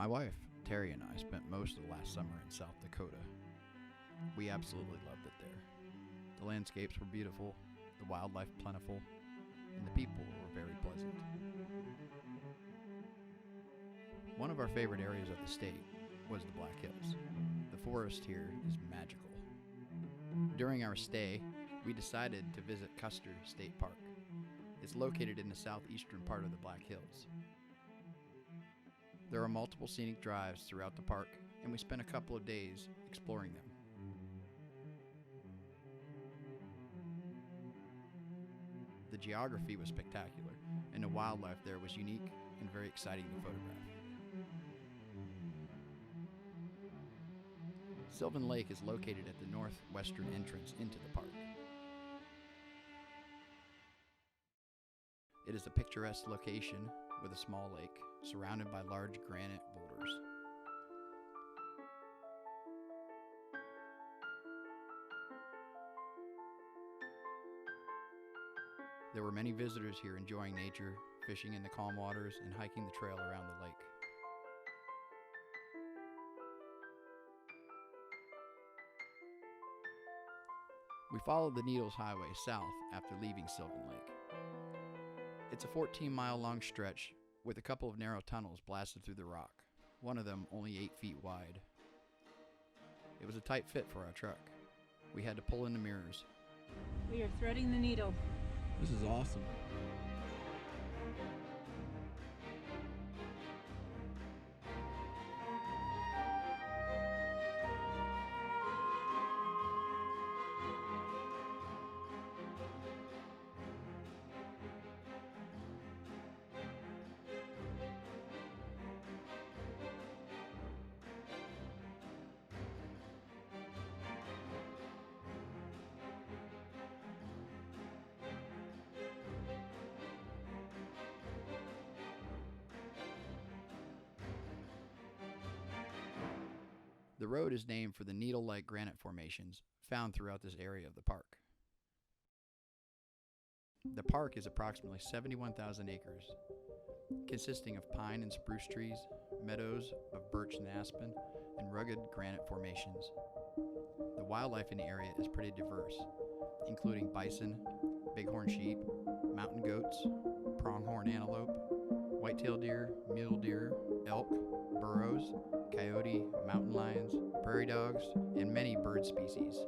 My wife, Terry, and I spent most of the last summer in South Dakota. We absolutely loved it there. The landscapes were beautiful, the wildlife plentiful, and the people were very pleasant. One of our favorite areas of the state was the Black Hills. The forest here is magical. During our stay, we decided to visit Custer State Park. It's located in the southeastern part of the Black Hills. There are multiple scenic drives throughout the park, and we spent a couple of days exploring them. The geography was spectacular, and the wildlife there was unique and very exciting to photograph. Sylvan Lake is located at the northwestern entrance into the park. It is a picturesque location with a small lake surrounded by large granite boulders. There were many visitors here enjoying nature, fishing in the calm waters, and hiking the trail around the lake. We followed the Needles Highway south after leaving Sylvan Lake. It's a 14-mile-long stretch with a couple of narrow tunnels blasted through the rock, one of them only 8 feet wide. It was a tight fit for our truck. We had to pull in the mirrors. We are threading the needle. This is awesome. The road is named for the needle-like granite formations found throughout this area of the park. The park is approximately 71,000 acres, consisting of pine and spruce trees, meadows of birch and aspen, and rugged granite formations. The wildlife in the area is pretty diverse, including bison, bighorn sheep, mountain goats, pronghorn antelope, white-tailed deer, mule deer, elk, burrows, coyote, mountain lions, prairie dogs, and many bird species.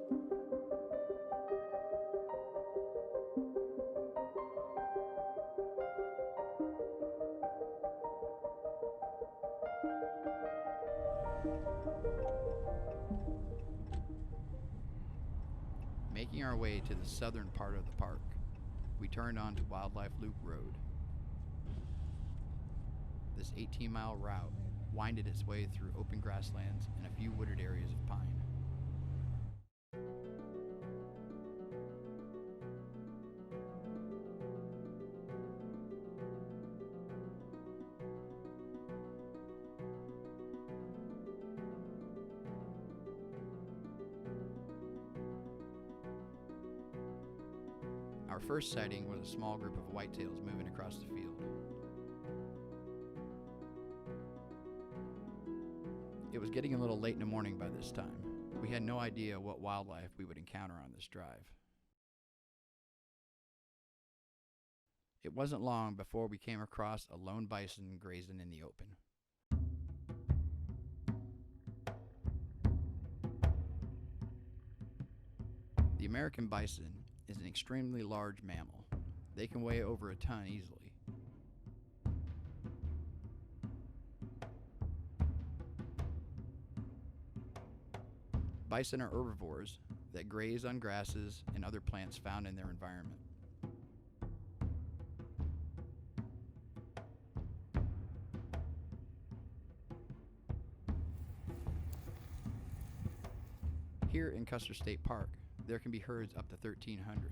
Making our way to the southern part of the park, we turned onto Wildlife Loop Road. This 18-mile route winded its way through open grasslands and a few wooded areas of pine. Our first sighting was a small group of whitetails moving across the field. It was getting a little late in the morning by this time. We had no idea what wildlife we would encounter on this drive. It wasn't long before we came across a lone bison grazing in the open. The American bison is an extremely large mammal. They can weigh over a ton easily. Bison are herbivores that graze on grasses and other plants found in their environment. Here in Custer State Park, there can be herds up to 1,300.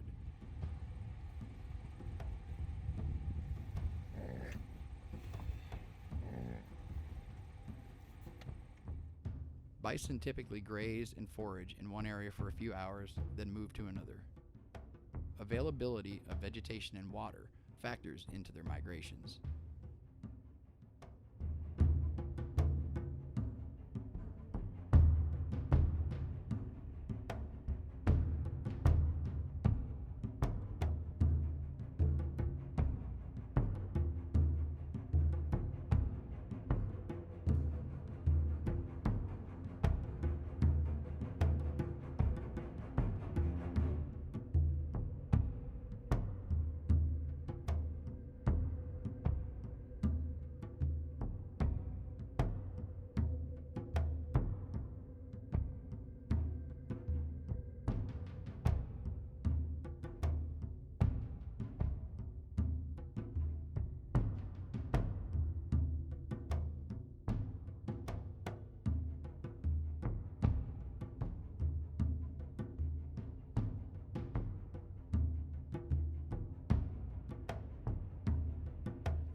Bison typically graze and forage in one area for a few hours, then move to another. Availability of vegetation and water factors into their migrations.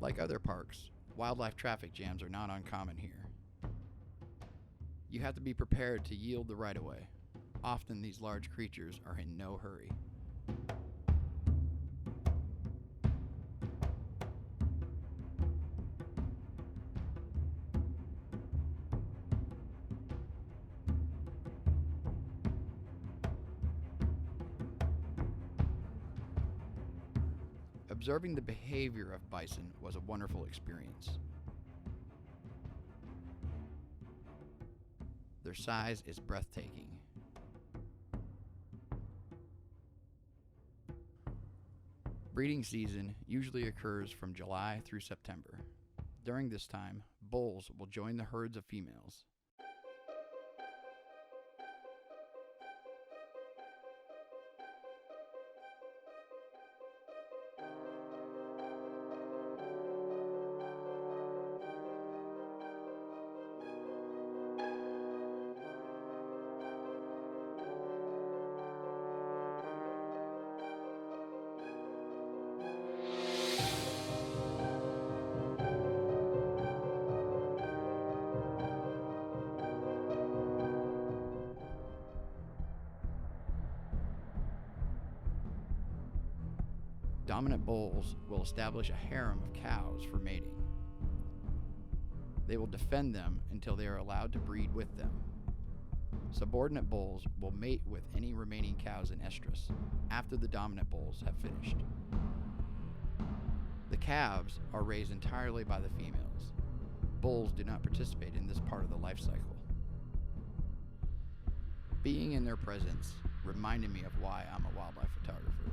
Like other parks, wildlife traffic jams are not uncommon here. You have to be prepared to yield the right-of-way. Often these large creatures are in no hurry. Observing the behavior of bison was a wonderful experience. Their size is breathtaking. Breeding season usually occurs from July through September. During this time, bulls will join the herds of females. Dominant bulls will establish a harem of cows for mating. They will defend them until they are allowed to breed with them. Subordinate bulls will mate with any remaining cows in estrus after the dominant bulls have finished. The calves are raised entirely by the females. Bulls do not participate in this part of the life cycle. Being in their presence reminded me of why I'm a wildlife photographer.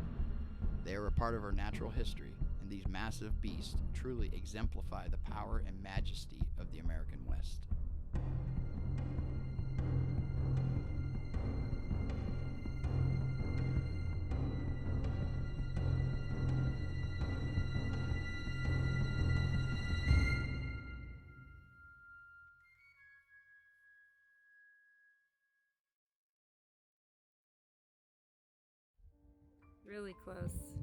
They are a part of our natural history, and these massive beasts truly exemplify the power and majesty of the American West. Really close.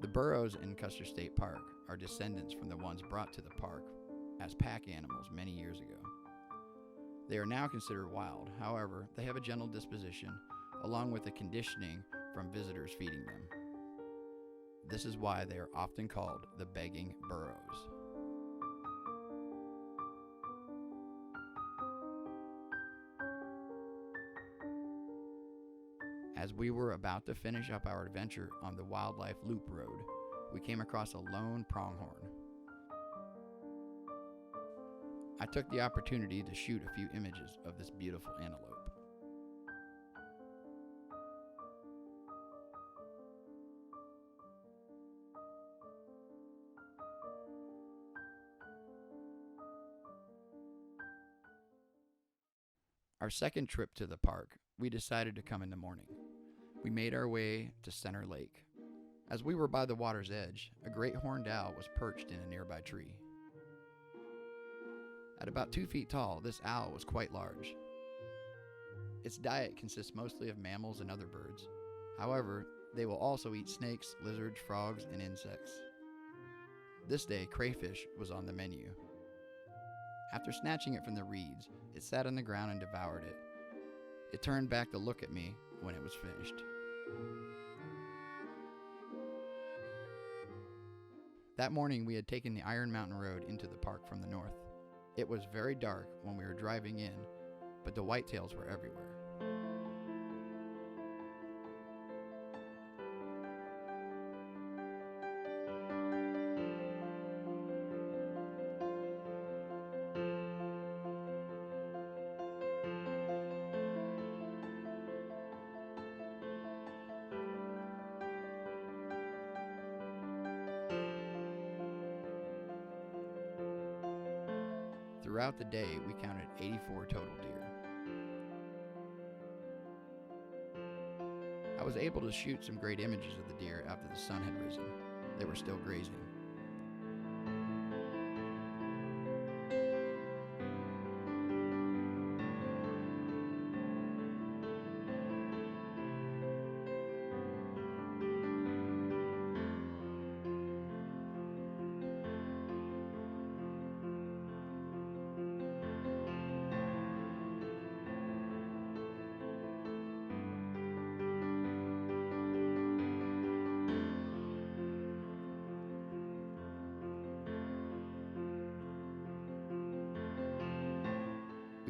The Burrows in Custer State Park are descendants from the ones brought to the park as pack animals many years ago. They are now considered wild, however, they have a gentle disposition, along with the conditioning from visitors feeding them. This is why they are often called the begging burros. As we were about to finish up our adventure on the Wildlife Loop Road, we came across a lone pronghorn. I took the opportunity to shoot a few images of this beautiful antelope. Our second trip to the park, we decided to come in the morning. We made our way to Center Lake. As we were by the water's edge, a great horned owl was perched in a nearby tree. At about 2 feet tall, this owl was quite large. Its diet consists mostly of mammals and other birds. However, they will also eat snakes, lizards, frogs, and insects. This day, crayfish was on the menu. After snatching it from the reeds, it sat on the ground and devoured it. It turned back to look at me when it was finished. That morning, we had taken the Iron Mountain Road into the park from the north. It was very dark when we were driving in, but the whitetails were everywhere. Throughout the day, we counted 84 total deer. I was able to shoot some great images of the deer after the sun had risen. They were still grazing.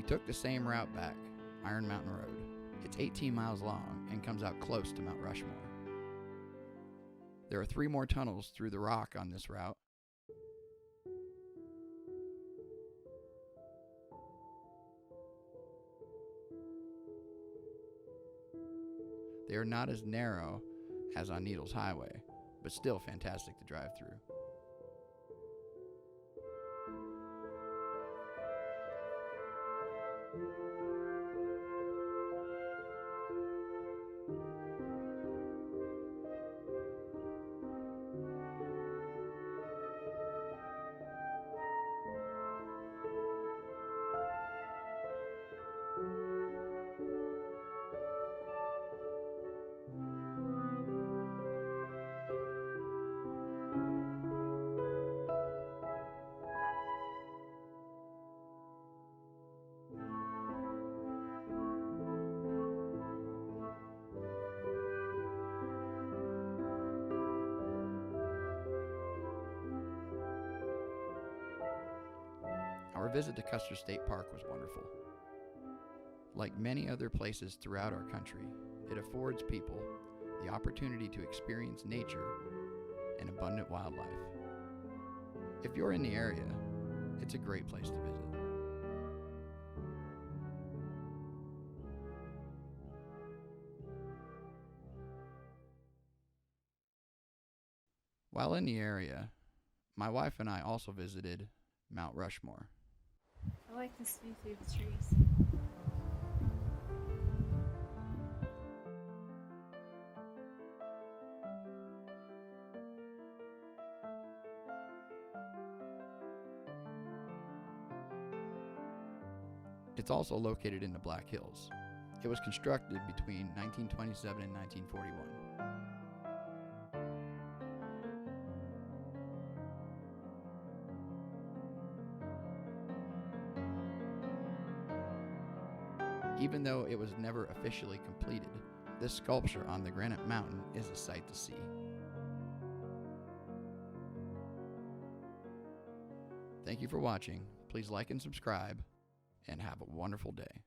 took the same route back, Iron Mountain Road. It's 18 miles long and comes out close to Mount Rushmore. There are 3 more tunnels through the rock on this route. They are not as narrow as on Needles Highway, but still fantastic to drive through. Our visit to Custer State Park was wonderful. Like many other places throughout our country, it affords people the opportunity to experience nature and abundant wildlife. If you're in the area, it's a great place to visit. While in the area, my wife and I also visited Mount Rushmore. I like this view through the trees. It's also located in the Black Hills. It was constructed between 1927 and 1941. Even though it was never officially completed, this sculpture on the granite mountain is a sight to see. Thank you for watching. Please like and subscribe, and have a wonderful day.